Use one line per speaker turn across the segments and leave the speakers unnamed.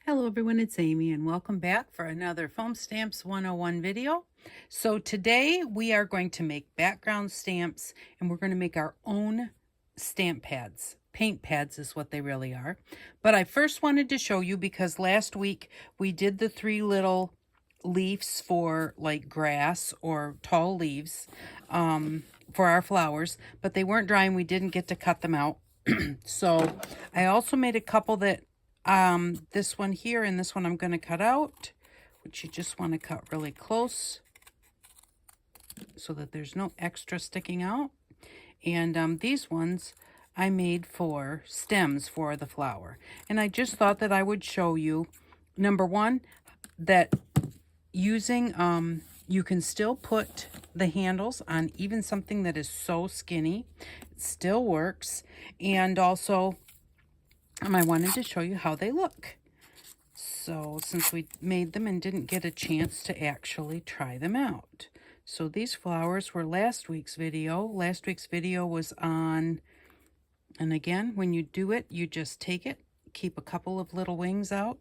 Hello everyone, it's Amy and welcome back for another Foam Stamps 101 video. So today we are going to make background stamps and we're going to make our own stamp pads. Paint pads is what they really are. But I first wanted to show you because last week we did the three little leaves for like grass or tall leaves for our flowers, but they weren't dry and we didn't get to cut them out. So I also made a couple that this one here and this one I'm going to cut out, which you just want to cut really close so that there's no extra sticking out. And these ones I made for stems for the flower. And I just thought that I would show you, number one, that using, you can still put the handles on even something that is so skinny. It still works. And also, I wanted to show you how they look. So since we made them and didn't get a chance to actually try them out. So these flowers were last week's video. Last week's video was on, and again, when you do it, you just take it, keep a couple of little wings out,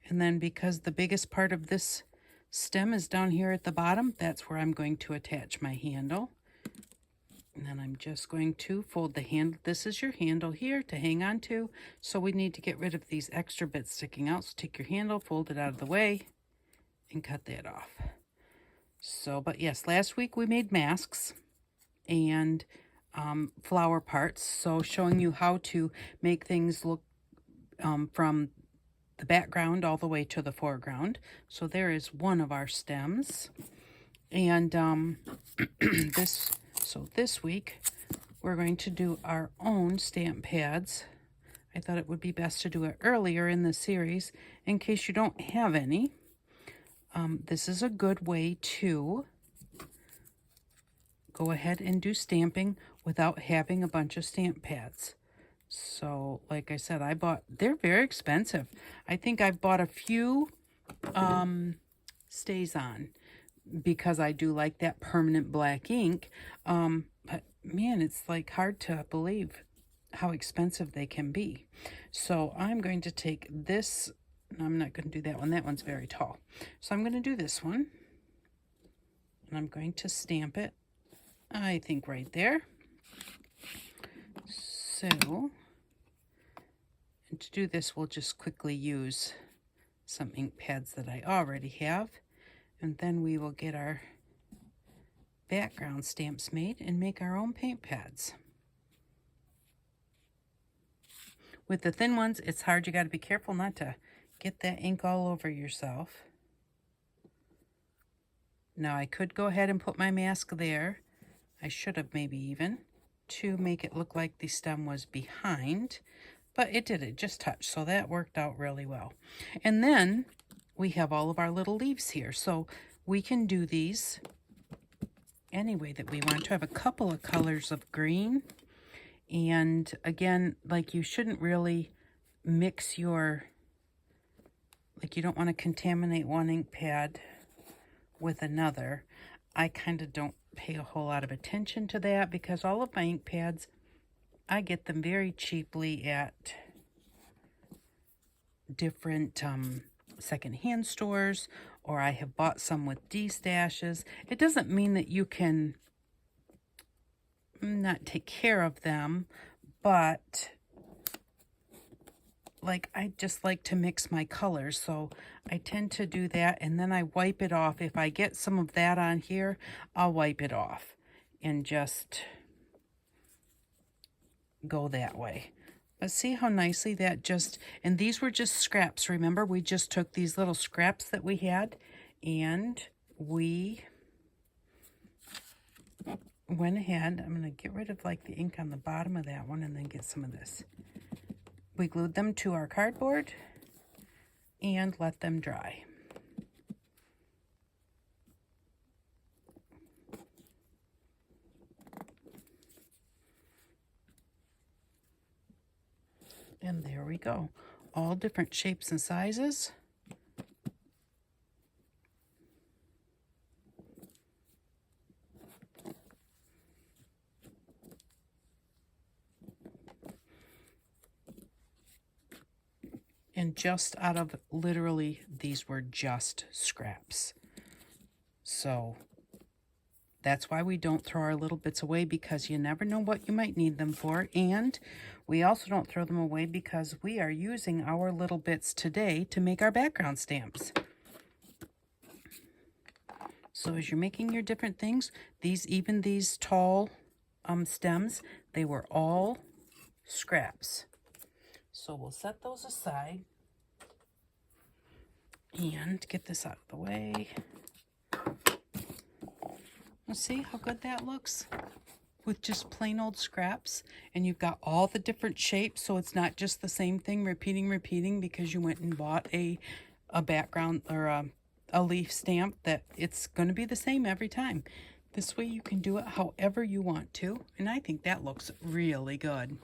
and then because the biggest part of this stem is down here at the bottom, that's where I'm going to attach my handle. And then I'm just going to fold the handle. This is your handle here to hang on to. So we need to get rid of these extra bits sticking out. So take your handle, fold it out of the way, and cut that off. So, but yes, last week we made masks and flower parts. So showing you how to make things look from the background all the way to the foreground. So there is one of our stems. And this week, we're going to do our own stamp pads. I thought it would be best to do it earlier in the series in case you don't have any. This is a good way to go ahead and do stamping without having a bunch of stamp pads. So, like I said, they're very expensive. I think I've bought a few StazOn because I do like that permanent black ink. But man, it's like hard to believe how expensive they can be. So I'm going to take this. I'm not going to do that one. That one's very tall. So I'm going to do this one. And I'm going to stamp it, I think right there. So, and to do this, we'll just quickly use some ink pads that I already have. And then we will get our background stamps made and make our own paint pads. With the thin ones, it's hard. You got to be careful not to get that ink all over yourself. Now I could go ahead and put my mask there. I should have maybe even, to make it look like the stem was behind, but it did, it just touched, so that worked out really well. And then we have all of our little leaves here, so we can do these any way that we want to. Have a couple of colors of green, and again, like, you shouldn't really mix your, like, you don't want to contaminate one ink pad with another. I kind of don't pay a whole lot of attention to that because all of my ink pads, I get them very cheaply at different secondhand stores, or I have bought some with D-stashes. It doesn't mean that you can not take care of them, but like, I just like to mix my colors, so I tend to do that, and then I wipe it off. If I get some of that on here, I'll wipe it off and just go that way. But see how nicely that just, and these were just scraps. Remember, we just took these little scraps that we had and we went ahead. I'm going to get rid of like the ink on the bottom of that one and then get some of this. We glued them to our cardboard and let them dry. And there we go. All different shapes and sizes. And just out of literally, these were just scraps. So that's why we don't throw our little bits away, because you never know what you might need them for. And we also don't throw them away because we are using our little bits today to make our background stamps. So as you're making your different things, even these tall stems, they were all scraps. So we'll set those aside and get this out of the way. Let's see how good that looks with just plain old scraps. And you've got all the different shapes, so it's not just the same thing repeating because you went and bought a background or a leaf stamp, that it's going to be the same every time. This way you can do it however you want to, and I think that looks really good.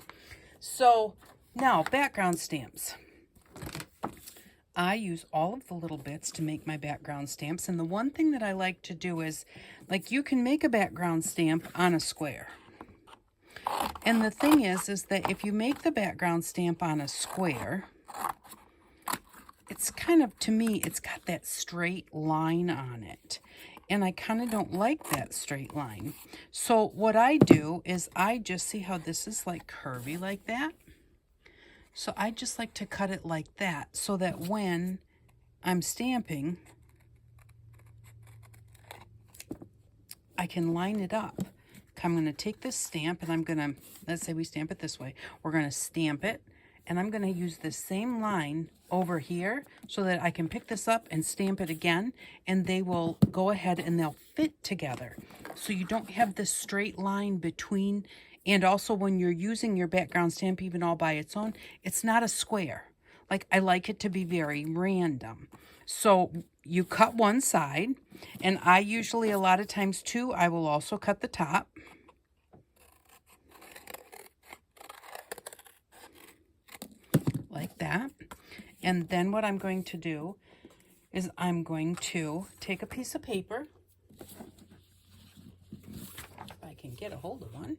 So now, background stamps. I use all of the little bits to make my background stamps, and the one thing that I like to do is, like, you can make a background stamp on a square. And the thing is that if you make the background stamp on a square, it's kind of, to me, it's got that straight line on it. And I kind of don't like that straight line. So what I do is I just see how this is like curvy like that. So I just like to cut it like that, so that when I'm stamping, I can line it up. I'm going to take this stamp and I'm going to, let's say we stamp it this way. We're going to stamp it, and I'm going to use the same line over here so that I can pick this up and stamp it again, and they will go ahead and they'll fit together. So you don't have this straight line between. And also when you're using your background stamp even all by its own, it's not a square. Like, I like it to be very random. So you cut one side, and I usually, a lot of times too, I will also cut the top. Like that. And then what I'm going to do is I'm going to take a piece of paper, if I can get a hold of one,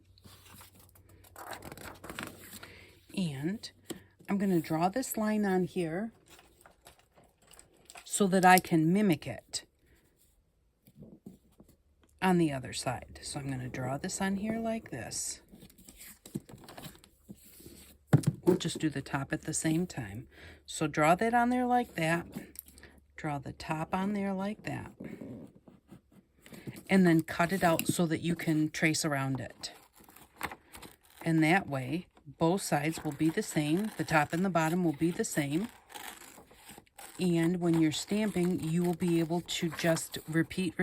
and I'm going to draw this line on here so that I can mimic it on the other side. So I'm going to draw this on here like this. We'll just do the top at the same time. So draw that on there like that. Draw the top on there like that. And then cut it out so that you can trace around it. And that way, both sides will be the same. The top and the bottom will be the same. And when you're stamping, you will be able to just repeat.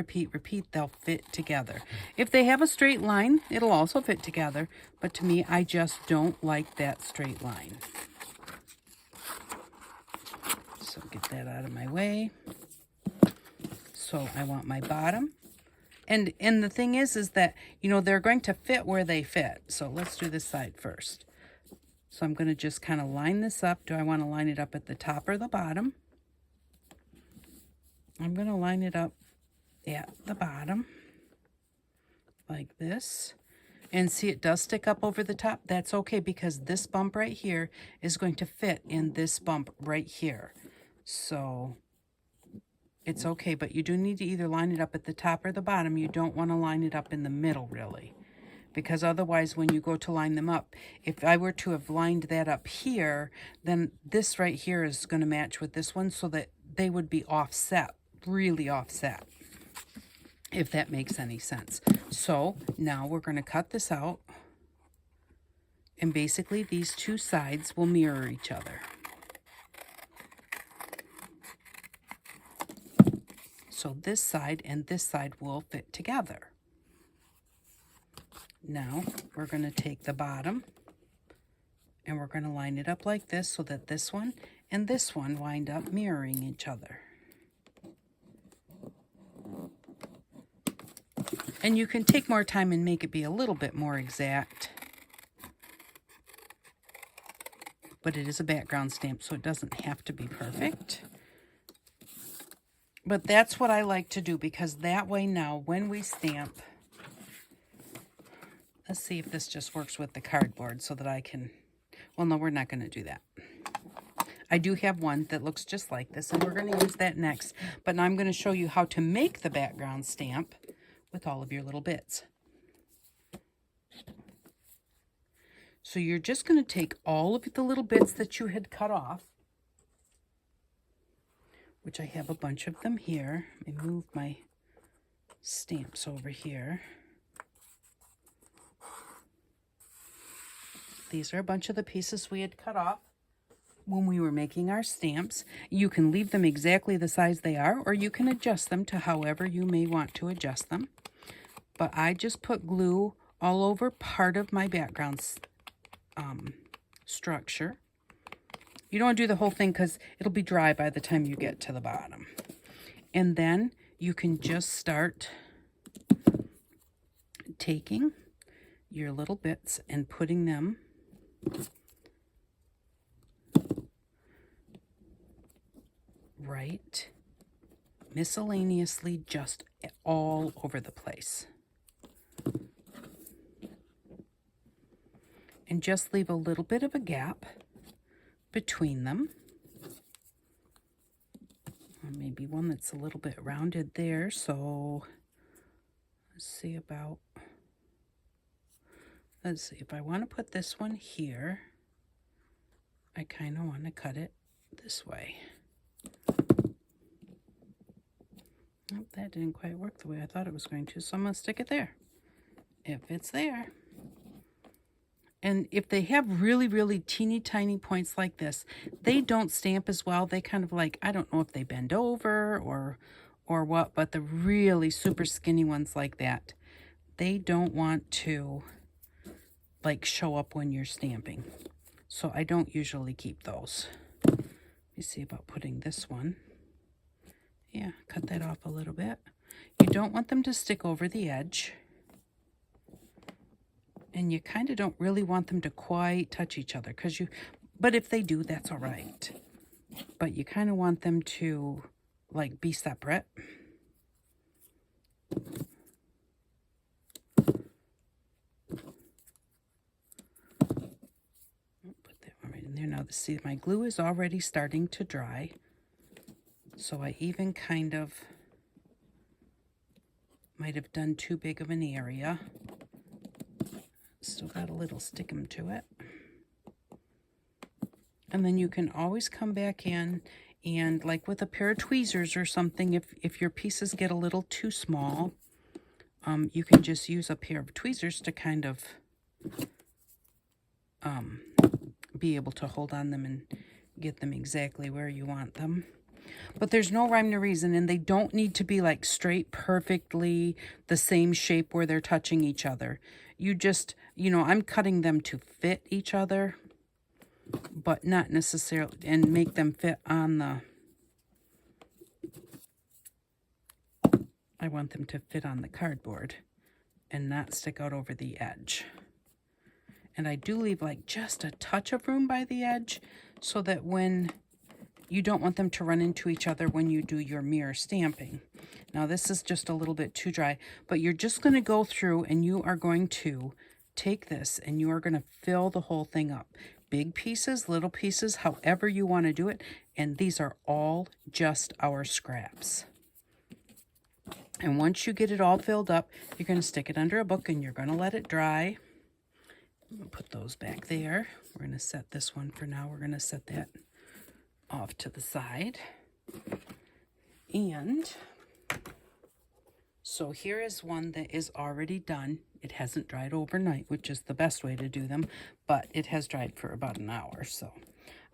They'll fit together. If they have a straight line, it'll also fit together. But to me, I just don't like that straight line. So get that out of my way. So I want my bottom. And the thing is that, you know, they're going to fit where they fit. So let's do this side first. So I'm going to just kind of line this up. Do I want to line it up at the top or the bottom? I'm going to line it up at the bottom like this. And see, it does stick up over the top. That's okay, because this bump right here is going to fit in this bump right here. So it's okay, but you do need to either line it up at the top or the bottom. You don't want to line it up in the middle, really. Because otherwise, when you go to line them up, if I were to have lined that up here, then this right here is going to match with this one, so that they would be offset, really offset, if that makes any sense. So now we're going to cut this out, and basically these two sides will mirror each other. So this side and this side will fit together. Now we're going to take the bottom and we're going to line it up like this so that this one and this one wind up mirroring each other. And you can take more time and make it be a little bit more exact. But it is a background stamp, so it doesn't have to be perfect. But that's what I like to do, because that way now when we stamp, let's see if this just works with the cardboard so that I can, well, no, we're not going to do that. I do have one that looks just like this, and we're going to use that next. But now I'm going to show you how to make the background stamp with all of your little bits. So you're just going to take all of the little bits that you had cut off, which I have a bunch of them here. Let me move my stamps over here. These are a bunch of the pieces we had cut off when we were making our stamps. You can leave them exactly the size they are, or you can adjust them to however you may want to adjust them. But I just put glue all over part of my background structure. You don't want to do the whole thing because it'll be dry by the time you get to the bottom. And then you can just start taking your little bits and putting them right miscellaneously just all over the place. And just leave a little bit of a gap between them. Or maybe one that's a little bit rounded there. So let's see if I want to put this one here, I kind of want to cut it this way. Oh, that didn't quite work the way I thought it was going to, so I'm going to stick it there, if it's there. And if they have really, really teeny tiny points like this, they don't stamp as well. They kind of like, I don't know if they bend over or what, but the really super skinny ones like that, they don't want to like show up when you're stamping. So I don't usually keep those. Let me see about putting this one. Yeah, cut that off a little bit. You don't want them to stick over the edge. And you kind of don't really want them to quite touch each other, but if they do, that's all right. But you kind of want them to like be separate. Put that one right in there. Now, see, my glue is already starting to dry. So I even kind of might have done too big of an area. Still got a little stickum to it. And then you can always come back in and like with a pair of tweezers or something, if your pieces get a little too small, you can just use a pair of tweezers to kind of be able to hold on them and get them exactly where you want them. But there's no rhyme to reason, and they don't need to be like straight perfectly the same shape where they're touching each other. You just, I'm cutting them to fit each other, but not necessarily, and make them fit on I want them to fit on the cardboard and not stick out over the edge. And I do leave like just a touch of room by the edge so that when you don't want them to run into each other when you do your mirror stamping. Now this is just a little bit too dry, but you're just going to go through and you are going to take this and you are going to fill the whole thing up. Big pieces, little pieces, however you want to do it. And these are all just our scraps. And once you get it all filled up, you're going to stick it under a book and you're going to let it dry. Put those back there. We're going to set this one for now. We're going to set that off to the side. And so here is one that is already done. It hasn't dried overnight, which is the best way to do them, but it has dried for about an hour. So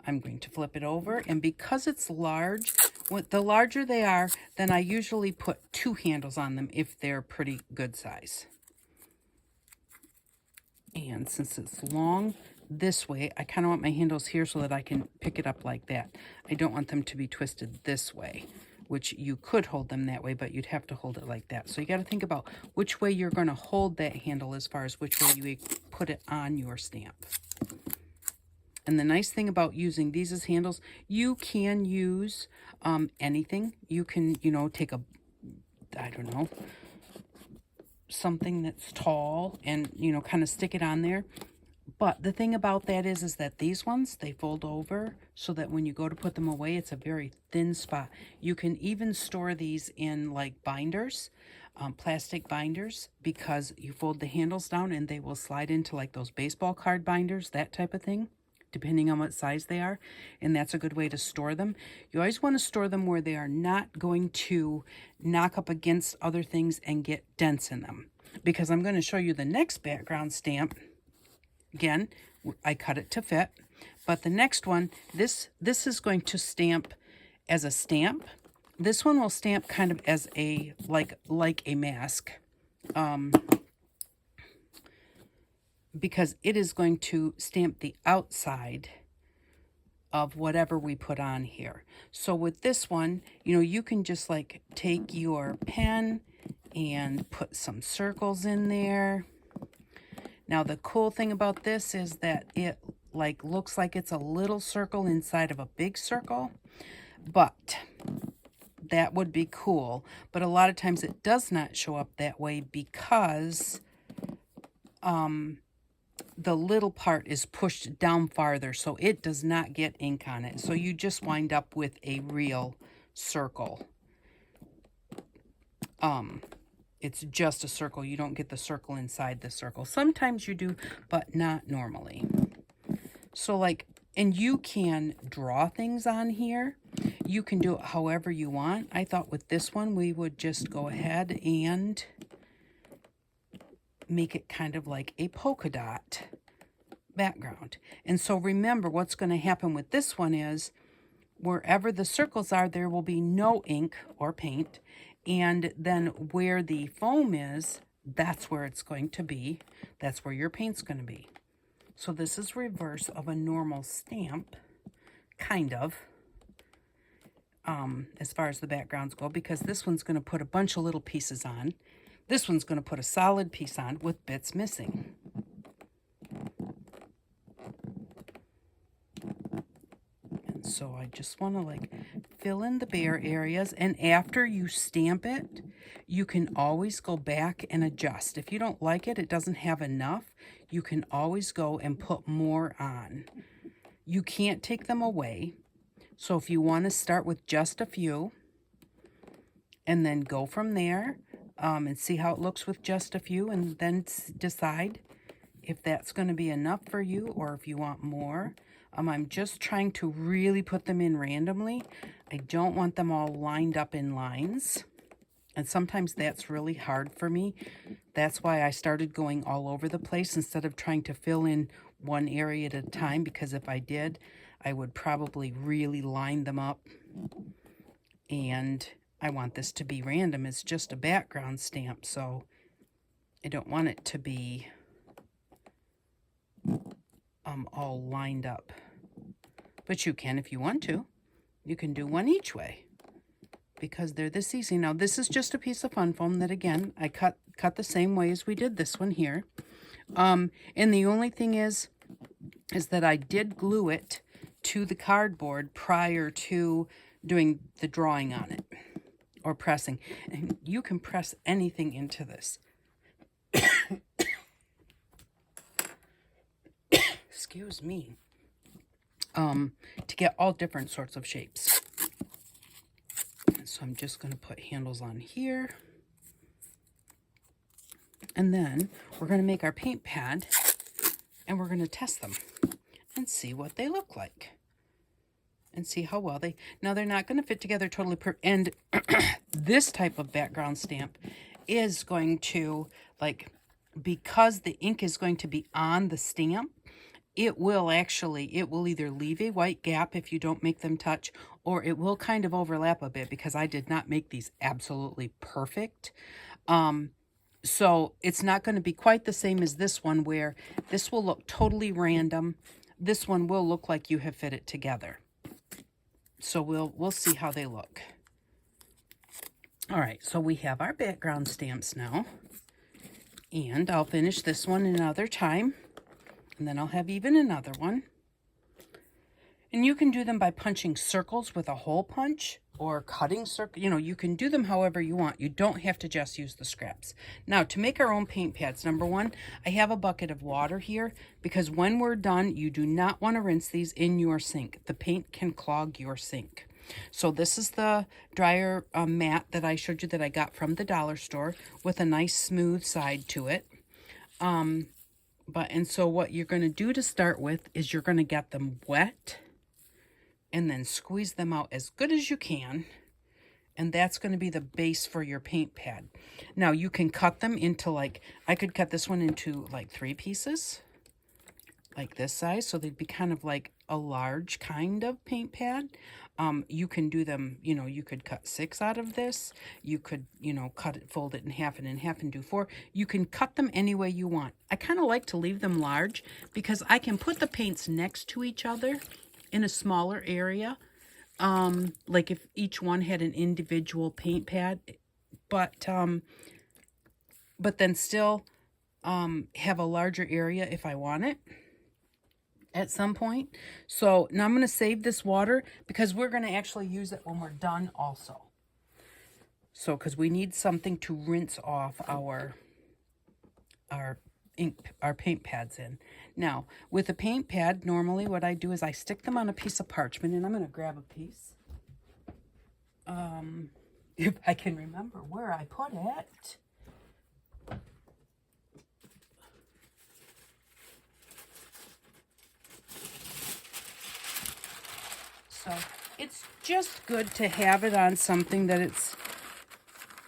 I'm going to flip it over, and because it's large, the larger they are, then I usually put 2 handles on them if they're pretty good size. And since it's long this way, I kind of want my handles here so that I can pick it up like that. I don't want them to be twisted this way, which you could hold them that way, but you'd have to hold it like that. So you got to think about which way you're going to hold that handle as far as which way you put it on your stamp. And the nice thing about using these as handles, you can use anything. You can, take I don't know, something that's tall and, kind of stick it on there. But the thing about that is that these ones, they fold over so that when you go to put them away, it's a very thin spot. You can even store these in like binders, plastic binders, because you fold the handles down and they will slide into like those baseball card binders, that type of thing, depending on what size they are. And that's a good way to store them. You always want to store them where they are not going to knock up against other things and get dents in them. Because I'm going to show you the next background stamp. Again, I cut it to fit. But the next one, this is going to stamp as a stamp. This one will stamp kind of as a, like a mask. Because it is going to stamp the outside of whatever we put on here. So with this one, you know, you can just like take your pen and put some circles in there. Now the cool thing about this is that it like looks like it's a little circle inside of a big circle, but that would be cool. But a lot of times it does not show up that way because the little part is pushed down farther, so it does not get ink on it. So you just wind up with a real circle. It's just a circle. You don't get the circle inside the circle. Sometimes you do, but not normally. So like, and you can draw things on here. You can do it however you want. I thought with this one, we would just go ahead and make it kind of like a polka dot background. And so remember, what's going to happen with this one is wherever the circles are, there will be no ink or paint. And then where the foam is, that's where it's going to be. That's where your paint's going to be. So this is reverse of a normal stamp, kind of, as far as the backgrounds go, because this one's going to put a bunch of little pieces on. This one's going to put a solid piece on with bits missing. And so I just want to like fill in the bare areas. And after you stamp it, you can always go back and adjust. If you don't like it, it doesn't have enough, you can always go and put more on. You can't take them away. So if you want to start with just a few and then go from there, and see how it looks with just a few, and then decide if that's going to be enough for you or if you want more. I'm just trying to really put them in randomly. I don't want them all lined up in lines. And sometimes that's really hard for me. That's why I started going all over the place instead of trying to fill in one area at a time, because if I did, I would probably really line them up. And I want this to be random. It's just a background stamp, so I don't want it to be all lined up. But you can if you want to. You can do one each way because they're this easy. Now this is just a piece of fun foam that, again, I cut the same way as we did this one here. And the only thing is that I did glue it to the cardboard prior to doing the drawing on it or pressing. And you can press anything into this. Excuse me. To get all different sorts of shapes. So I'm just going to put handles on here. And then we're going to make our paint pad and we're going to test them and see what they look like. And see how well they... Now they're not going to fit together totally and this type of background stamp is going to, like, because the ink is going to be on the stamp, it will either leave a white gap if you don't make them touch, or it will kind of overlap a bit because I did not make these absolutely perfect. So it's not going to be quite the same as this one, where this will look totally random. This one will look like you have fit it together. So we'll see how they look. All right, so we have our background stamps now. And I'll finish this one another time. And then I'll have even another one. And you can do them by punching circles with a hole punch or cutting circle. You know, you can do them however you want. You don't have to just use the scraps. Now, to make our own paint pads, number one, I have a bucket of water here because when we're done, you do not want to rinse these in your sink. The paint can clog your sink. So this is the dryer mat that I showed you that I got from the dollar store with a nice smooth side to it. And so what you're going to do to start with is you're going to get them wet and then squeeze them out as good as you can. And that's going to be the base for your paint pad. Now you can cut them into I could cut this one into like 3 pieces, like this size. So they'd be kind of like a large kind of paint pad. You can do them, you could cut 6 out of this. You could, cut it, fold it in half and do 4. You can cut them any way you want. I kind of like to leave them large because I can put the paints next to each other in a smaller area. Like if each one had an individual paint pad, but then still, have a larger area if I want it at some point. So now I'm going to save this water because we're going to actually use it when we're done also. So, because we need something to rinse off our paint pads in. Now, with a paint pad, normally what I do is I stick them on a piece of parchment, and I'm going to grab a piece. If I can remember where I put it. So it's just good to have it on something that it's,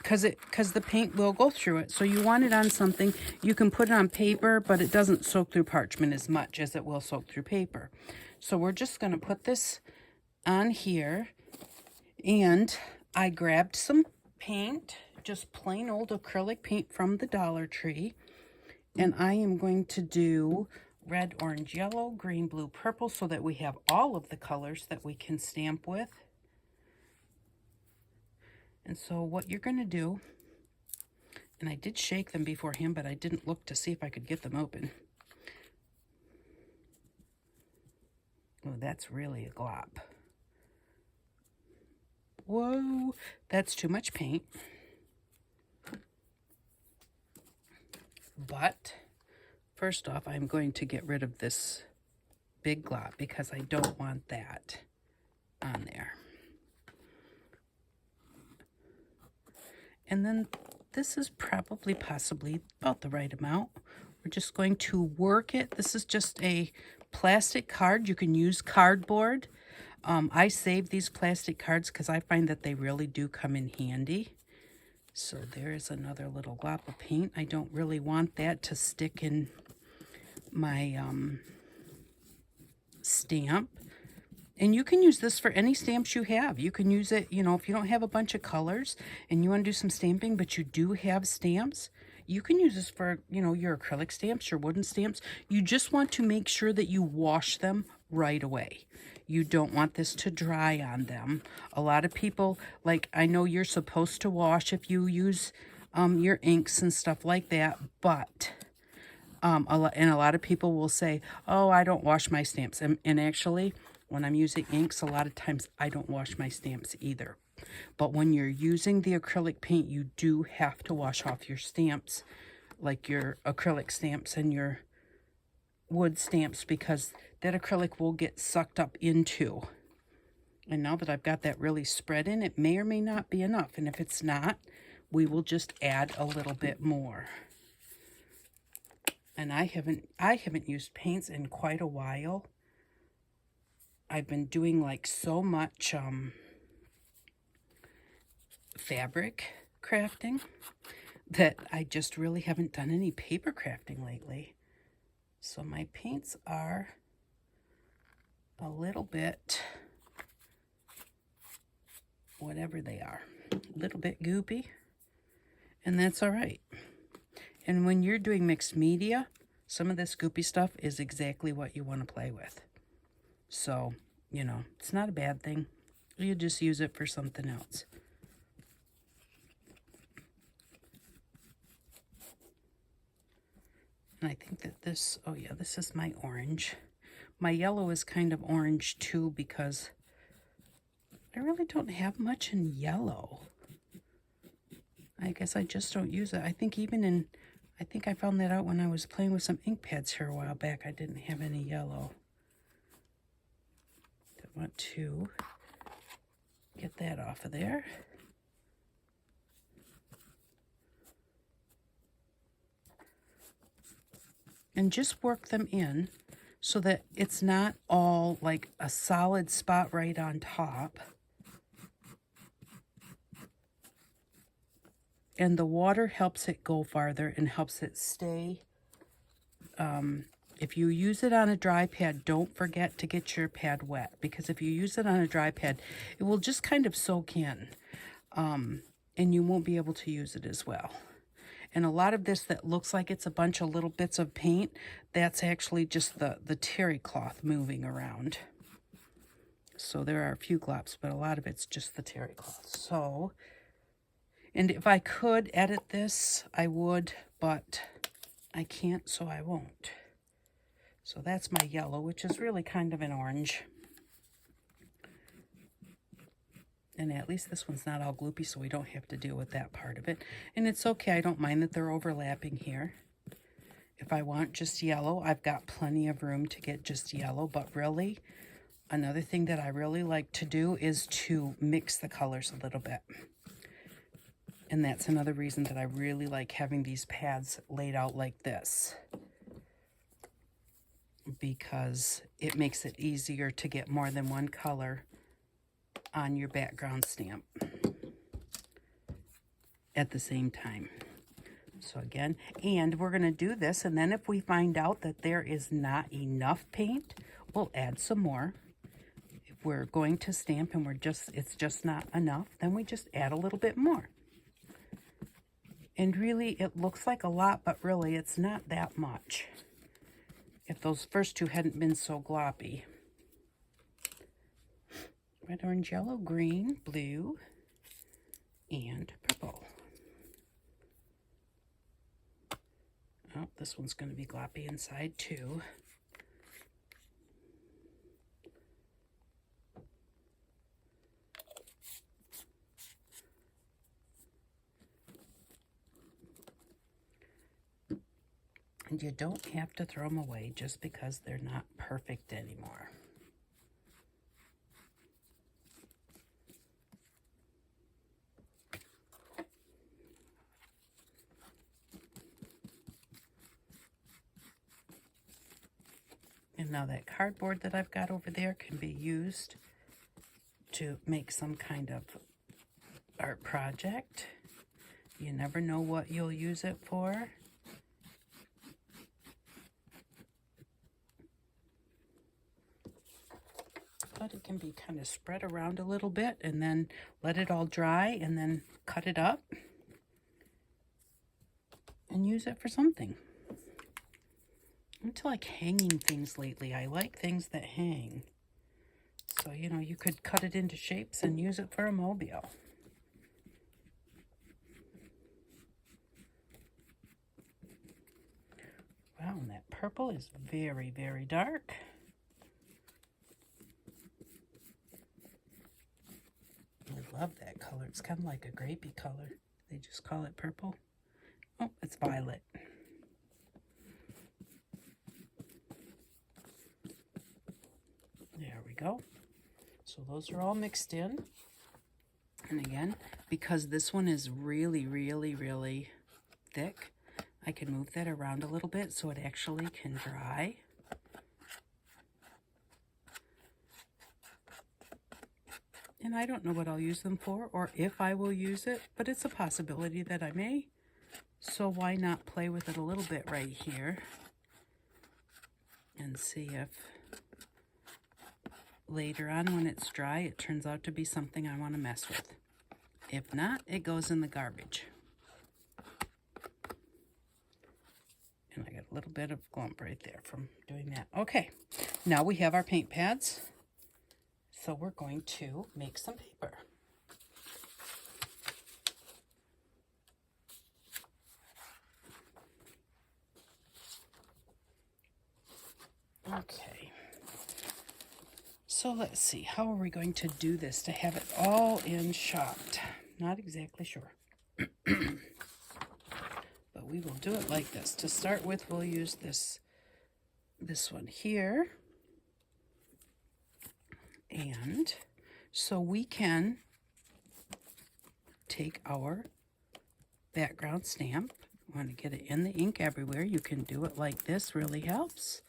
because the paint will go through it. So you want it on something, you can put it on paper, but it doesn't soak through parchment as much as it will soak through paper. So we're just going to put this on here. And I grabbed some paint, just plain old acrylic paint from the Dollar Tree. And I am going to do red, orange, yellow, green, blue, purple, so that we have all of the colors that we can stamp with. And so what you're going to do, and I did shake them beforehand, but I didn't look to see if I could get them open. Oh, that's really a glop. Whoa, that's too much paint. But first off, I'm going to get rid of this big glop because I don't want that on there. And then this is possibly about the right amount. We're just going to work it. This is just a plastic card. You can use cardboard. I save these plastic cards because I find that they really do come in handy. So there's another little glop of paint. I don't really want that to stick in my stamp. And you can use this for any stamps you have. You can use it, if you don't have a bunch of colors and you want to do some stamping, but you do have stamps, you can use this for, your acrylic stamps, your wooden stamps. You just want to make sure that you wash them right away. You don't want this to dry on them. A lot of people, I know you're supposed to wash if you use your inks and stuff like that, but a lot of people will say, oh, I don't wash my stamps. And actually, when I'm using inks, a lot of times I don't wash my stamps either. But when you're using the acrylic paint, you do have to wash off your stamps, like your acrylic stamps and your wood stamps, because that acrylic will get sucked up into. And now that I've got that really spread in, it may or may not be enough. And if it's not, we will just add a little bit more. And I haven't used paints in quite a while. I've been doing so much fabric crafting that I just really haven't done any paper crafting lately. So my paints are a little bit, whatever they are, a little bit goopy, and that's all right. And when you're doing mixed media, some of this goopy stuff is exactly what you want to play with. So, it's not a bad thing. You just use it for something else. And I think that this, oh yeah, this is my orange. My yellow is kind of orange too because I really don't have much in yellow. I guess I just don't use it. I think I think I found that out when I was playing with some ink pads here a while back. I didn't have any yellow. I want to get that off of there. And just work them in so that it's not all like a solid spot right on top. And the water helps it go farther and helps it stay. If you use it on a dry pad, don't forget to get your pad wet, because if you use it on a dry pad, it will just kind of soak in, and you won't be able to use it as well. And a lot of this that looks like it's a bunch of little bits of paint, that's actually just the terry cloth moving around. So there are a few glops, but a lot of it's just the terry cloth. So, and if I could edit this, I would, but I can't, so I won't. So that's my yellow, which is really kind of an orange. And at least this one's not all gloopy, so we don't have to deal with that part of it. And it's okay, I don't mind that they're overlapping here. If I want just yellow, I've got plenty of room to get just yellow, but really, another thing that I really like to do is to mix the colors a little bit. And that's another reason that I really like having these pads laid out like this, because it makes it easier to get more than one color on your background stamp at the same time. So again, and we're going to do this, and then if we find out that there is not enough paint, we'll add some more. If we're going to stamp and it's just not enough, then we just add a little bit more. And really, it looks like a lot, but really it's not that much. If those first two hadn't been so gloppy. Red, orange, yellow, green, blue, and purple. Oh, this one's going to be gloppy inside too. And you don't have to throw them away just because they're not perfect anymore. And now that cardboard that I've got over there can be used to make some kind of art project. You never know what you'll use it for. But it can be kind of spread around a little bit and then let it all dry and then cut it up and use it for something. I'm into like hanging things lately. I like things that hang. So, you know, you could cut it into shapes and use it for a mobile. Wow, and that purple is very, very dark. I love that color. It's kind of like a grapey color. They just call it purple. Oh, it's violet. There we go. So those are all mixed in. And again, because this one is really, really, really thick, I can move that around a little bit so it actually can dry. And I don't know what I'll use them for or if I will use it, but it's a possibility that I may. So why not play with it a little bit right here and see if later on when it's dry, it turns out to be something I want to mess with. If not, it goes in the garbage. And I got a little bit of glump right there from doing that. Okay, now we have our paint pads. So we're going to make some paper. Okay, So let's see, how are we going to do this to have it all in shot? Not exactly sure. But we will do it like this. To start with, we'll use this one here. And so we can take our background stamp. Want to get it in the ink everywhere. You can do it like this, really helps.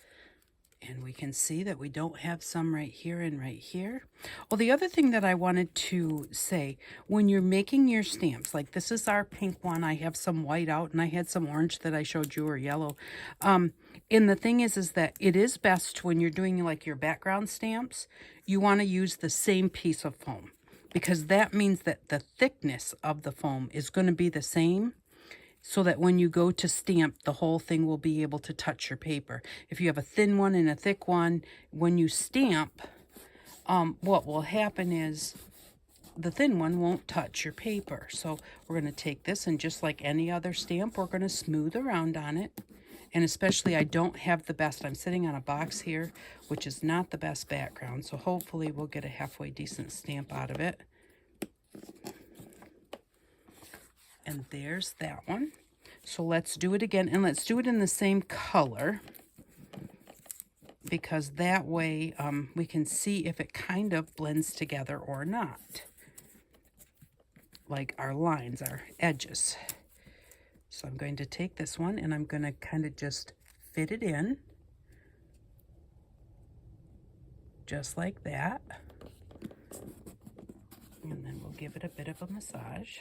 And we can see that we don't have some right here and right here. Well, the other thing that I wanted to say, when you're making your stamps, like this is our pink one, I have some white out, and I had some orange that I showed you, or yellow. And the thing is that it is best when you're doing like your background stamps, you want to use the same piece of foam, because that means that the thickness of the foam is going to be the same, so that when you go to stamp, the whole thing will be able to touch your paper. If you have a thin one and a thick one, when you stamp, what will happen is the thin one won't touch your paper. So we're going to take this, and just like any other stamp, we're going to smooth around on it. And especially, I don't have the best. I'm sitting on a box here, which is not the best background. So hopefully we'll get a halfway decent stamp out of it. And there's that one. So let's do it again, and let's do it in the same color, because that way we can see if it kind of blends together or not, like our lines, our edges. So I'm going to take this one, and I'm going to kind of just fit it in, just like that. And then we'll give it a bit of a massage.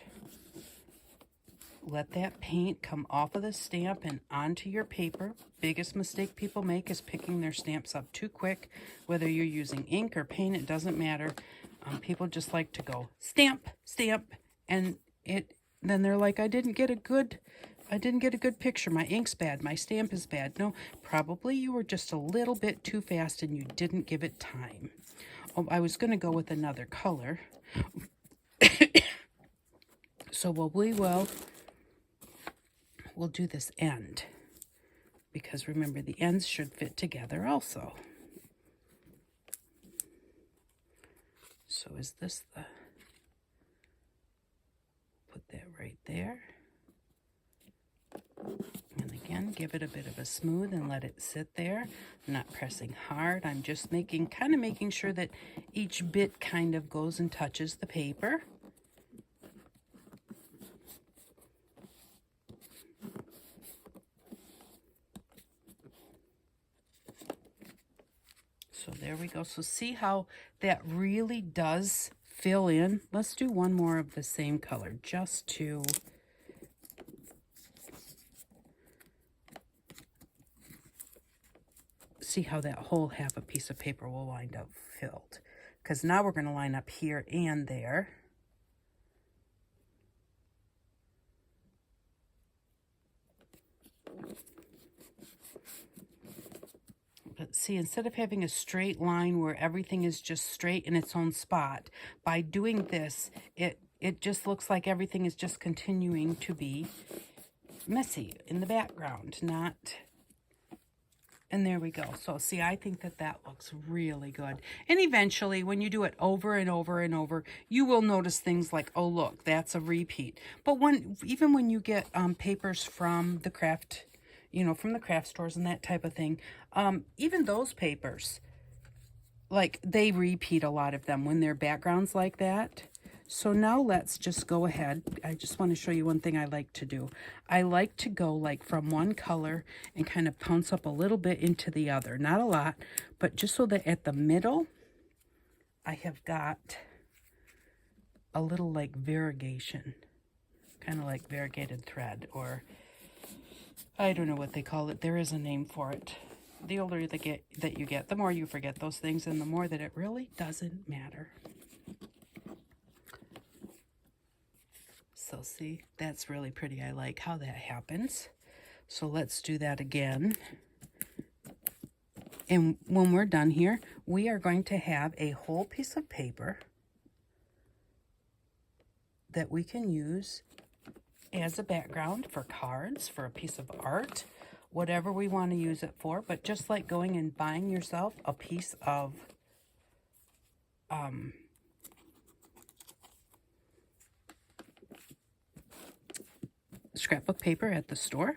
Let that paint come off of the stamp and onto your paper. Biggest mistake people make is picking their stamps up too quick. Whether you're using ink or paint, it doesn't matter. People just like to go stamp, stamp, and then they're like, I didn't get a good picture. My ink's bad. My stamp is bad. No, probably you were just a little bit too fast and you didn't give it time. Oh, I was going to go with another color. So we'll do this end, because remember, the ends should fit together also. So is this the, put that right there. And again, give it a bit of a smooth and let it sit there. I'm not pressing hard. I'm just making sure that each bit kind of goes and touches the paper. So there we go. So see how that really does fill in. Let's do one more of the same color, just to see how that whole half a piece of paper will wind up filled. Because now we're going to line up here and there. But see, instead of having a straight line where everything is just straight in its own spot, by doing this, it just looks like everything is just continuing to be messy in the background, not... And there we go. So see, I think that looks really good. And eventually, when you do it over and over and over, you will notice things like, oh, look, that's a repeat. But even when you get papers from the craft, from the craft stores and that type of thing, even those papers, like, they repeat a lot of them when they're backgrounds like that. So now let's just go ahead. I just want to show you one thing I like to do. I like to go like from one color and kind of pounce up a little bit into the other. Not a lot, but just so that at the middle, I have got a little like variegation, kind of like variegated thread, or I don't know what they call it. There is a name for it. The older that you get, the more you forget those things, and the more that it really doesn't matter. So see, that's really pretty. I like how that happens. So let's do that again. And when we're done here, we are going to have a whole piece of paper that we can use as a background for cards, for a piece of art, whatever we want to use it for. But just like going and buying yourself a piece of scrapbook paper at the store.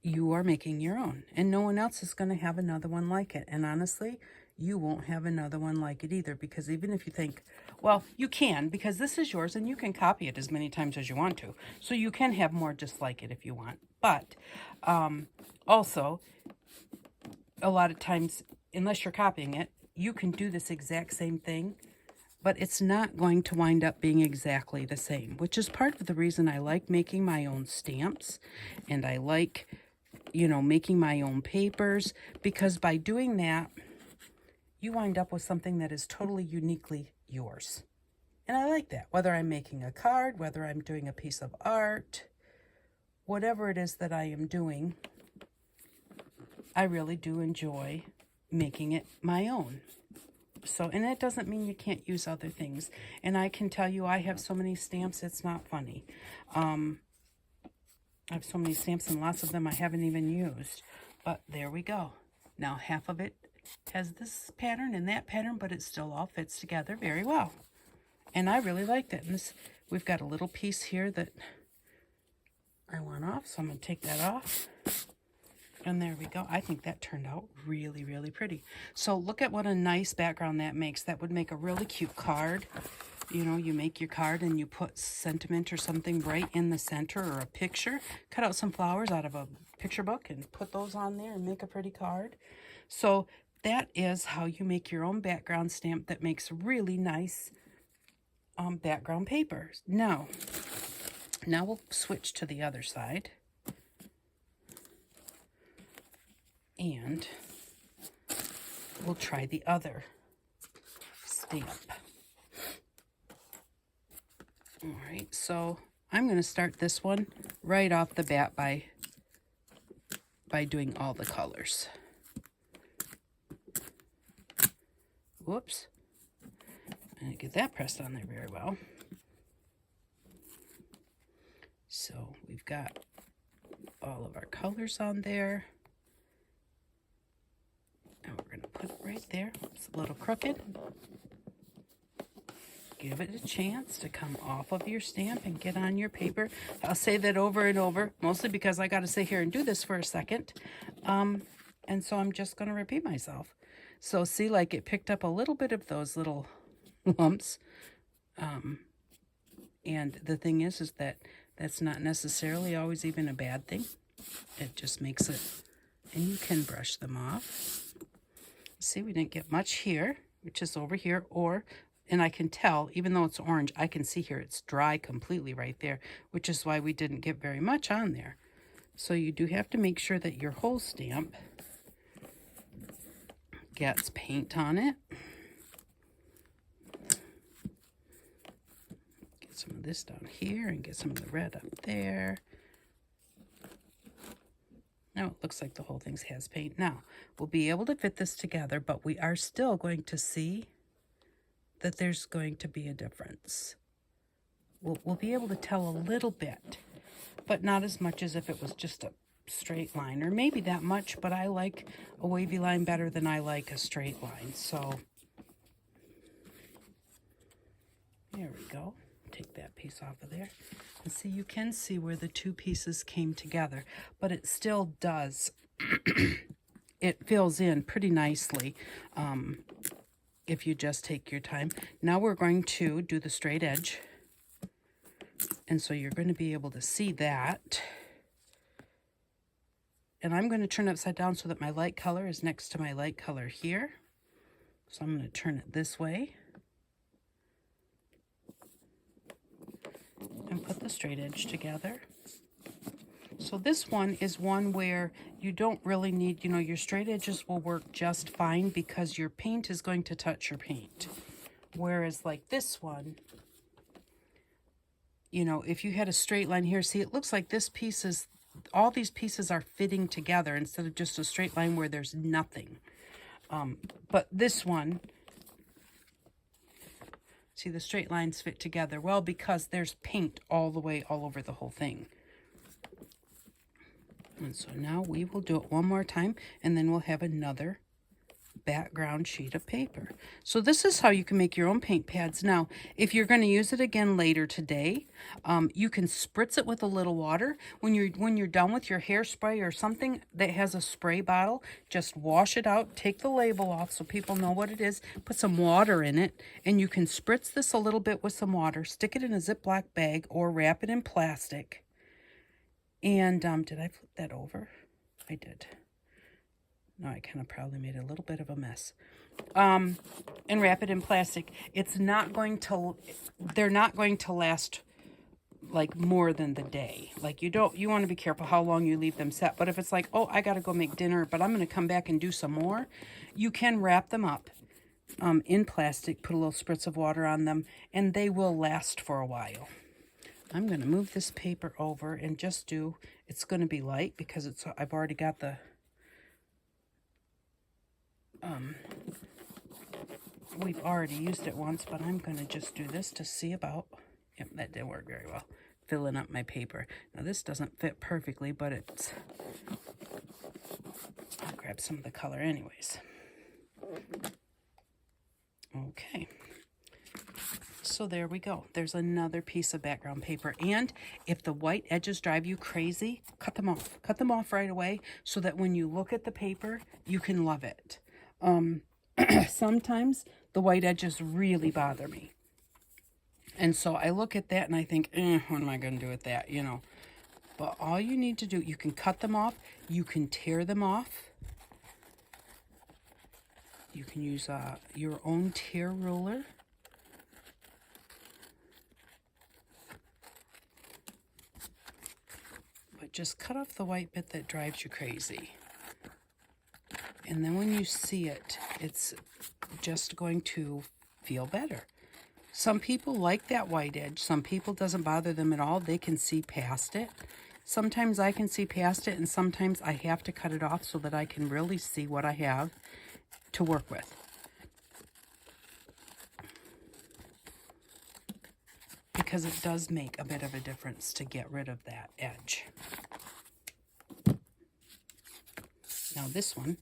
You are making your own, and no one else is going to have another one like it. And honestly, you won't have another one like it either, because even if you think, well, you can, because this is yours and you can copy it as many times as you want to. So you can have more just like it if you want. But also, a lot of times, unless you're copying it, you can do this exact same thing, but it's not going to wind up being exactly the same, which is part of the reason I like making my own stamps, and I like, you know, making my own papers, because by doing that, you wind up with something that is totally uniquely yours. And I like that, whether I'm making a card, whether I'm doing a piece of art, whatever it is that I am doing, I really do enjoy making it my own. So, and that doesn't mean you can't use other things. And I can tell you, I have so many stamps, it's not funny. I have so many stamps, and lots of them I haven't even used. But there we go. Now, half of it has this pattern and that pattern, but it still all fits together very well. And I really like that. And this, we've got a little piece here that I want off, so I'm going to take that off. And there we go. I think that turned out really, really pretty. So look at what a nice background that makes. That would make a really cute card. You know, you make your card and you put sentiment or something right in the center, or a picture. Cut out some flowers out of a picture book and put those on there and make a pretty card. So that is how you make your own background stamp that makes really nice background papers. Now we'll switch to the other side. And we'll try the other stamp. All right, so I'm going to start this one right off the bat by doing all the colors. Whoops. I didn't get that pressed on there very well. So we've got all of our colors on there. And we're going to put it right there. It's a little crooked. Give it a chance to come off of your stamp and get on your paper. I'll say that over and over, mostly because I got to sit here and do this for a second. And so I'm just going to repeat myself. So see, like it picked up a little bit of those little lumps. And the thing is that that's not necessarily always even a bad thing. It just makes it, and you can brush them off. See, we didn't get much here, which is over here, and I can tell, even though it's orange, I can see here it's dry completely right there, which is why we didn't get very much on there. So you do have to make sure that your whole stamp gets paint on it. Get some of this down here and get some of the red up there. Now it looks like the whole thing has paint. Now, we'll be able to fit this together, but we are still going to see that there's going to be a difference. We'll be able to tell a little bit, but not as much as if it was just a straight line, or maybe that much, but I like a wavy line better than I like a straight line. So there we go. Take that piece off of there. And see, you can see where the two pieces came together, but it still does. It fills in pretty nicely if you just take your time. Now we're going to do the straight edge. And so you're going to be able to see that. And I'm going to turn it upside down so that my light color is next to my light color here. So I'm going to turn it this way. And put the straight edge together. So this one is one where you don't really need, your straight edges will work just fine because your paint is going to touch your paint. Whereas like this one, if you had a straight line here, see, it looks like this piece is, all these pieces are fitting together instead of just a straight line where there's nothing. But this one, see, the straight lines fit together well because there's paint all the way all over the whole thing. And so now we will do it one more time, and then we'll have another background sheet of paper. So this is how you can make your own paint pads. Now, if you're going to use it again later today, you can spritz it with a little water. When you're done with your hairspray or something that has a spray bottle, just wash it out, take the label off so people know what it is, put some water in it, and you can spritz this a little bit with some water, stick it in a Ziploc bag or wrap it in plastic. And did I flip that over? I did. No, I kind of probably made a little bit of a mess. And wrap it in plastic. It's not going to, they're not going to last like more than the day. Like you want to be careful how long you leave them set. But if it's like, oh, I got to go make dinner, but I'm going to come back and do some more, you can wrap them up in plastic, put a little spritz of water on them, and they will last for a while. I'm going to move this paper over and just do, it's going to be light because I've already got the, we've already used it once, but I'm going to just do this to see about, yep, that didn't work very well, filling up my paper. Now this doesn't fit perfectly, but it's, I'll grab some of the color anyways. Okay. So there we go. There's another piece of background paper. And if the white edges drive you crazy, cut them off. Cut them off right away so that when you look at the paper, you can love it. Sometimes the white edges really bother me. And so I look at that and I think, what am I going to do with that, you know? But all you need to do, you can cut them off. You can tear them off. You can use your own tear ruler. But just cut off the white bit that drives you crazy. And then when you see it, it's just going to feel better. Some people like that white edge. Some people doesn't bother them at all. They can see past it. Sometimes I can see past it, and sometimes I have to cut it off so that I can really see what I have to work with. Because it does make a bit of a difference to get rid of that edge. Now this one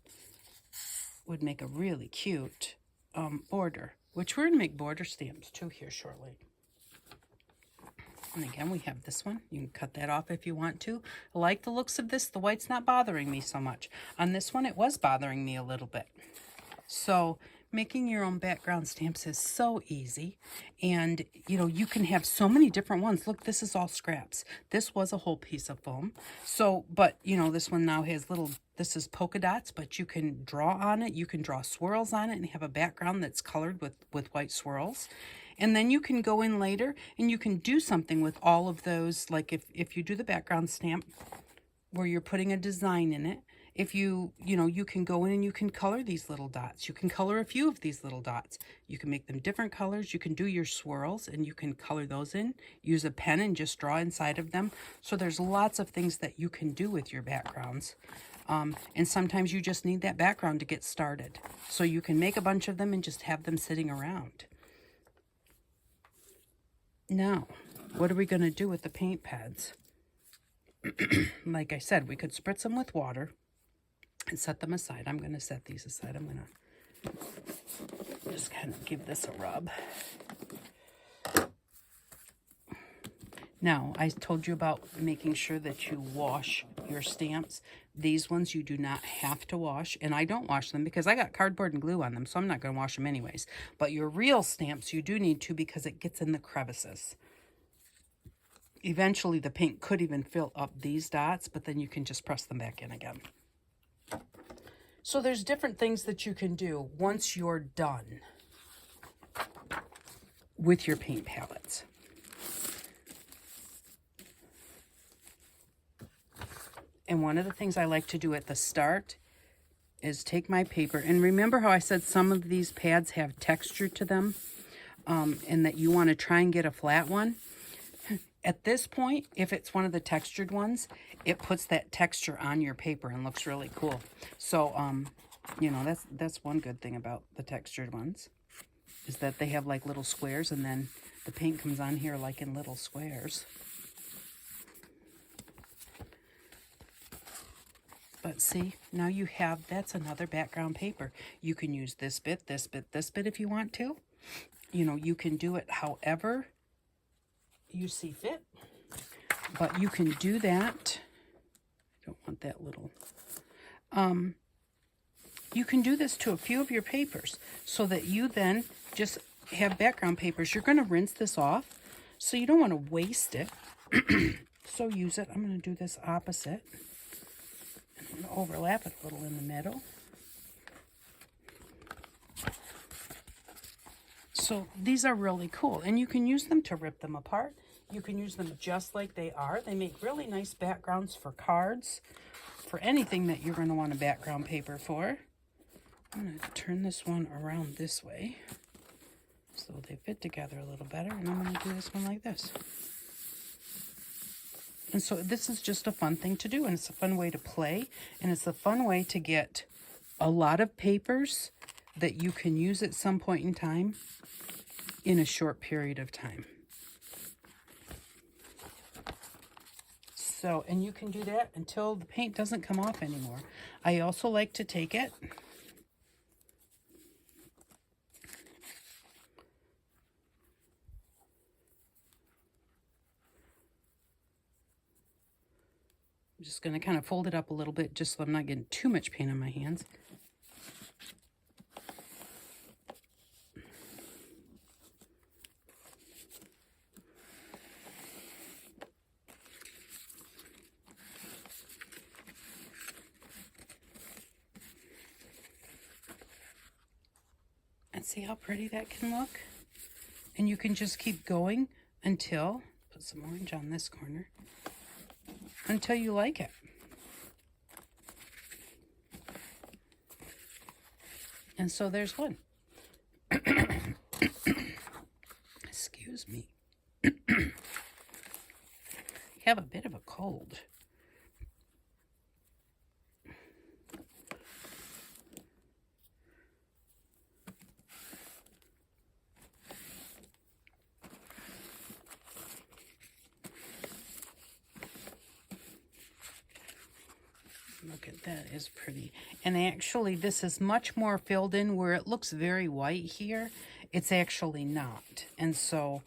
would make a really cute border, which we're going to make border stamps too here shortly. And again, we have this one. You can cut that off if you want to. I like the looks of this. The white's not bothering me so much. On this one, it was bothering me a little bit. So making your own background stamps is so easy. And, you know, you can have so many different ones. Look, this is all scraps. This was a whole piece of foam. So, but, you know, this one now has little, this is polka dots, but you can draw on it. You can draw swirls on it and have a background that's colored with white swirls. And then you can go in later and you can do something with all of those. Like if you do the background stamp where you're putting a design in it, if you can go in and you can color these little dots. You can color a few of these little dots. You can make them different colors. You can do your swirls and you can color those in. Use a pen and just draw inside of them. So there's lots of things that you can do with your backgrounds. And sometimes you just need that background to get started. So you can make a bunch of them and just have them sitting around. Now, what are we going to do with the paint pads? Like I said, we could spritz them with water and set them aside. I'm going to set these aside. I'm going to just kind of give this a rub. Now, I told you about making sure that you wash your stamps. These ones you do not have to wash, and I don't wash them because I got cardboard and glue on them, so I'm not going to wash them anyways. But your real stamps, you do need to because it gets in the crevices. Eventually, the paint could even fill up these dots, but then you can just press them back in again. So there's different things that you can do once you're done with your paint palettes. And one of the things I like to do at the start is take my paper, and remember how I said some of these pads have texture to them, and that you want to try and get a flat one. At this point, if it's one of the textured ones, it puts that texture on your paper and looks really cool. So, you know, that's one good thing about the textured ones, is that they have like little squares, and then the paint comes on here like in little squares. But see, now you have, that's another background paper. You can use this bit, this bit, this bit if you want to. You know, you can do it however you see fit. But you can do that. I don't want that little. You can do this to a few of your papers so that you then just have background papers. You're going to rinse this off, so you don't want to waste it. So use it. I'm going to do this opposite. I'm going to overlap it a little in the middle. So these are really cool, and you can use them to rip them apart. You can use them just like they are. They make really nice backgrounds for cards, for anything that you're going to want a background paper for. I'm going to turn this one around this way so they fit together a little better, and I'm going to do this one like this. And so this is just a fun thing to do, and it's a fun way to play, and it's a fun way to get a lot of papers that you can use at some point in time in a short period of time. So, and you can do that until the paint doesn't come off anymore. I also like to take it I'm just going to kind of fold it up a little bit just so I'm not getting too much paint on my hands. And see how pretty that can look? And you can just keep going until, put some orange on this corner, until you like it. And so there's one. Excuse me. I have a bit of a cold. Look at that, is pretty. And actually this is much more filled in where it looks very white here. It's actually not. And so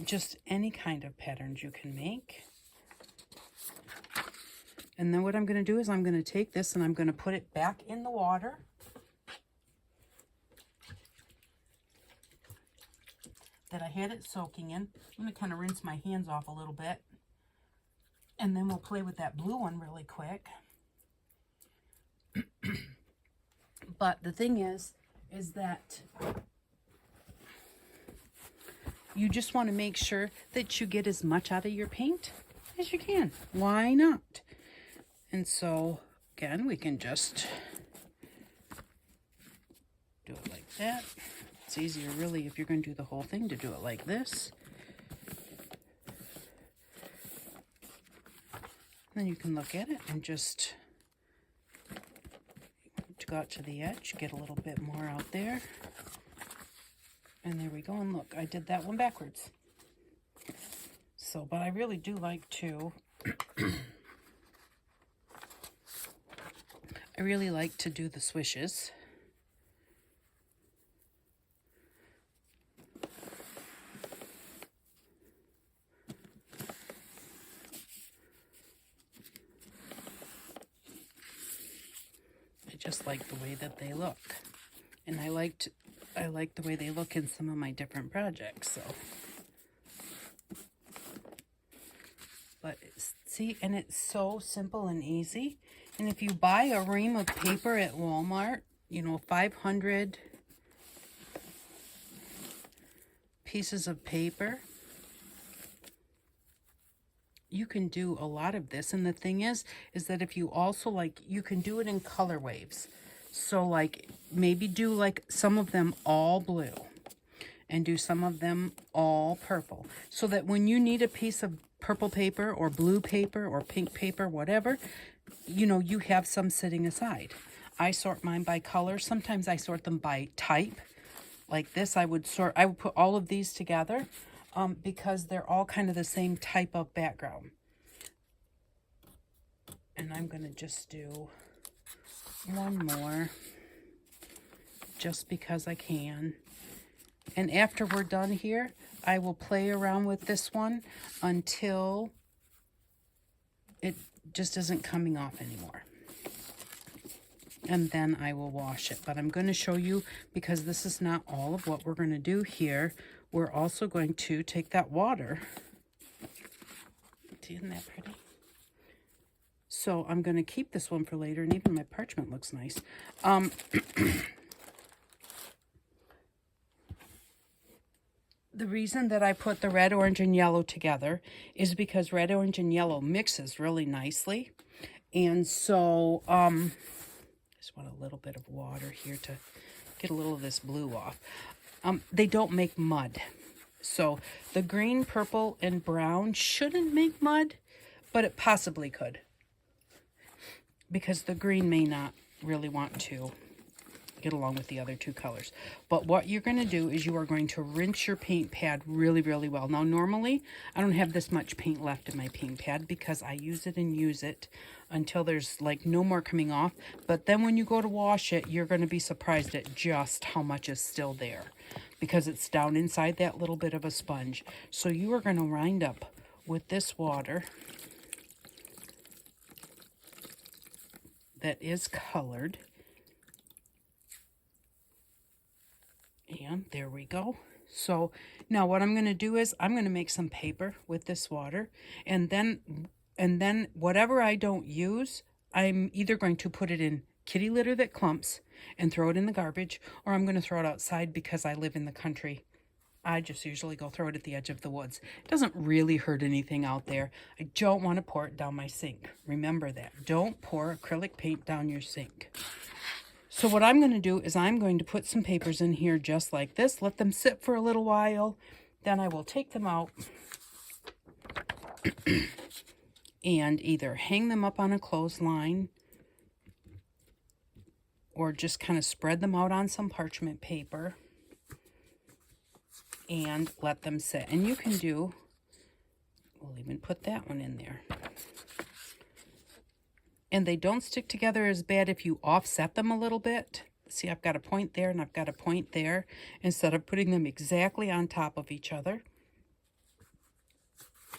just any kind of patterns you can make. And then what I'm going to do is I'm going to take this and I'm going to put it back in the water. That I had it soaking in. I'm going to kind of rinse my hands off a little bit. And then we'll play with that blue one really quick. But the thing is that you just want to make sure that you get as much out of your paint as you can. Why not? And so, again, we can just do it like that. It's easier, really, if you're going to do the whole thing, to do it like this. Then you can look at it and just go out to the edge, get a little bit more out there. And there we go. And look, I did that one backwards. So, but I really do like to, I really like to do the swishes. Just like the way that they look, and I like the way they look in some of my different projects. So, but see, and it's so simple and easy. And if you buy a ream of paper at Walmart, you know, 500 pieces of paper, you can do a lot of this. And the thing is that if you also like, you can do it in color waves. So like maybe do like some of them all blue and do some of them all purple, so that when you need a piece of purple paper or blue paper or pink paper, whatever, you know, you have some sitting aside. I sort mine by color. Sometimes I sort them by type. Like this, I would put all of these together. Because they're all kind of the same type of background. And I'm going to just do one more just because I can. And after we're done here, I will play around with this one until it just isn't coming off anymore. And then I will wash it. But I'm going to show you, because this is not all of what we're going to do here, we're also going to take that water. Isn't that pretty? So I'm going to keep this one for later, and even my parchment looks nice. The reason that I put the red, orange, and yellow together is because red, orange, and yellow mixes really nicely. And so, just want a little bit of water here to get a little of this blue off. They don't make mud. So the green, purple, and brown shouldn't make mud, but it possibly could, because the green may not really want to get along with the other two colors. But what you're going to do is you are going to rinse your paint pad really, really well. Now, normally, I don't have this much paint left in my paint pad because I use it and use it until there's like no more coming off. But then when you go to wash it, you're going to be surprised at just how much is still there, because it's down inside that little bit of a sponge. So you are going to wind up with this water that is colored. And there we go. So now what I'm going to do is I'm going to make some paper with this water, and then whatever I don't use, I'm either going to put it in kitty litter that clumps and throw it in the garbage, or I'm going to throw it outside because I live in the country. I just usually go throw it at the edge of the woods. It doesn't really hurt anything out there. I don't want to pour it down my sink. Remember that. Don't pour acrylic paint down your sink. So what I'm going to do is I'm going to put some papers in here just like this, let them sit for a little while. Then I will take them out and either hang them up on a clothesline or just kind of spread them out on some parchment paper and let them sit. And you can do, we'll even put that one in there. And they don't stick together as bad if you offset them a little bit. See, I've got a point there and I've got a point there, instead of putting them exactly on top of each other.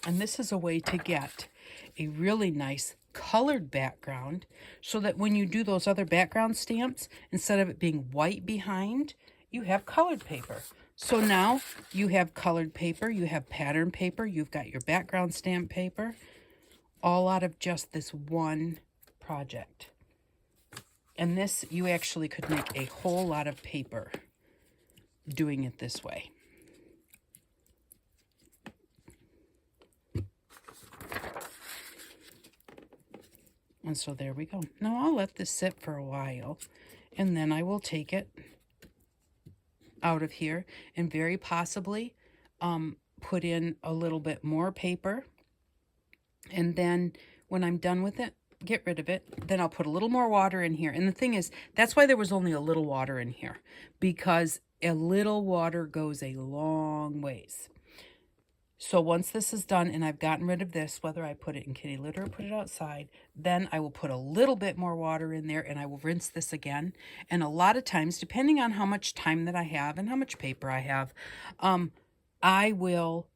And this is a way to get a really nice colored background, so that when you do those other background stamps, instead of it being white behind, you have colored paper. So now you have colored paper, you have pattern paper, you've got your background stamp paper, all out of just this one project. And this, you actually could make a whole lot of paper doing it this way. And so there we go. Now I'll let this sit for a while, and then I will take it out of here and very possibly put in a little bit more paper. And then when I'm done with it, get rid of it. Then I'll put a little more water in here. And the thing is, that's why there was only a little water in here, because a little water goes a long ways. So once this is done and I've gotten rid of this, whether I put it in kitty litter or put it outside, then I will put a little bit more water in there and I will rinse this again. And a lot of times, depending on how much time that I have and how much paper I have, I will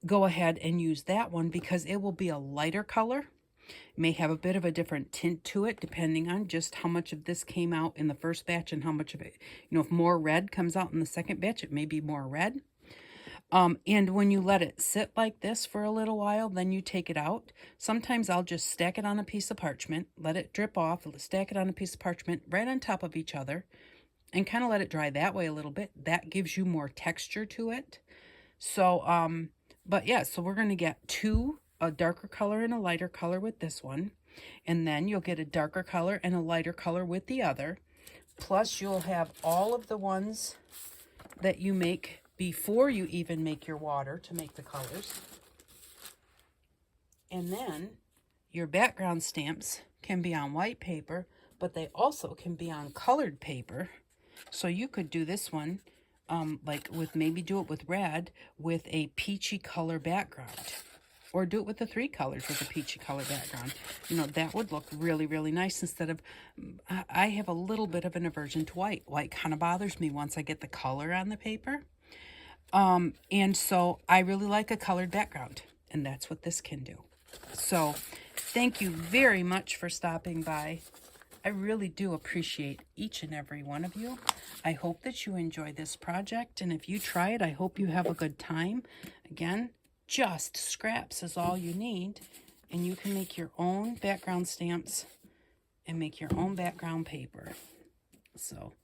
go ahead and use that one because it will be a lighter color. It may have a bit of a different tint to it depending on just how much of this came out in the first batch and how much of it, if more red comes out in the second batch, it may be more red. And when you let it sit like this for a little while, then you take it out. Sometimes I'll just stack it on a piece of parchment, let it drip off, stack it on a piece of parchment right on top of each other, and kind of let it dry that way a little bit. That gives you more texture to it. So, but yeah, so we're going to get a darker color and a lighter color with this one. And then you'll get a darker color and a lighter color with the other. Plus you'll have all of the ones that you make before you even make your water to make the colors. And then your background stamps can be on white paper, but they also can be on colored paper. So you could do this one, maybe do it with red with a peachy color background. or do it with the 3 colors with a peachy color background. You know, that would look really, really nice instead of, I have a little bit of an aversion to white. White kind of bothers me once I get the color on the paper. And so I really like a colored background, and that's what this can do. So thank you very much for stopping by. I really do appreciate each and every one of you. I hope that you enjoy this project, and if you try it, I hope you have a good time. Again, just scraps is all you need, and you can make your own background stamps and make your own background paper. So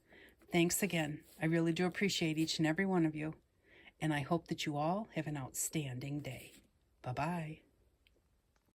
thanks again. I really do appreciate each and every one of you, and I hope that you all have an outstanding day. Bye-bye.